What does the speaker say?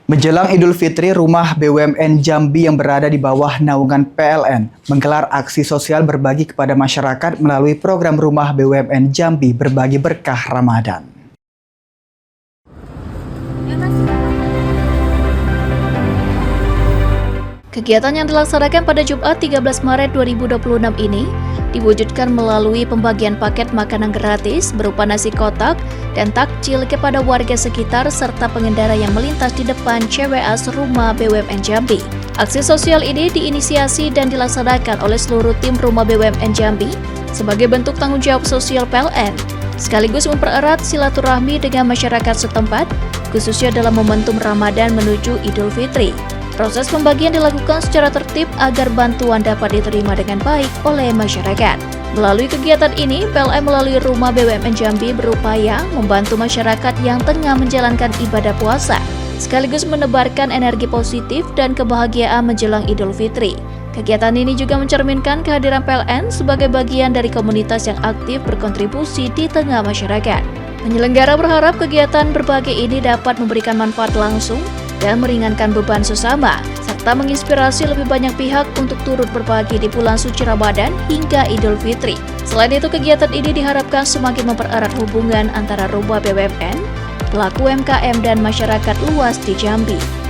Menjelang Idul Fitri, Rumah BUMN Jambi yang berada di bawah naungan PLN menggelar aksi sosial berbagi kepada masyarakat melalui program Rumah BUMN Jambi Berbagi Berkah Ramadan. Kegiatan yang dilaksanakan pada Jumat 13 Maret 2026 ini diwujudkan melalui pembagian paket makanan gratis berupa nasi kotak dan takjil kepada warga sekitar serta pengendara yang melintas di depan CWS Rumah BUMN Jambi. Aksi sosial ini diinisiasi dan dilaksanakan oleh seluruh tim Rumah BUMN Jambi sebagai bentuk tanggung jawab sosial PLN, sekaligus mempererat silaturahmi dengan masyarakat setempat, khususnya dalam momentum Ramadan menuju Idul Fitri. Proses pembagian dilakukan secara tertib agar bantuan dapat diterima dengan baik oleh masyarakat. Melalui kegiatan ini, PLN melalui Rumah BUMN Jambi berupaya membantu masyarakat yang tengah menjalankan ibadah puasa, sekaligus menebarkan energi positif dan kebahagiaan menjelang Idul Fitri. Kegiatan ini juga mencerminkan kehadiran PLN sebagai bagian dari komunitas yang aktif berkontribusi di tengah masyarakat. Penyelenggara berharap kegiatan berbagi ini dapat memberikan manfaat langsung dan meringankan beban sesama, serta menginspirasi lebih banyak pihak untuk turut berbagi di bulan suci Ramadan hingga Idul Fitri. Selain itu, kegiatan ini diharapkan semakin mempererat hubungan antara Rumah BUMN, pelaku UMKM dan masyarakat luas di Jambi.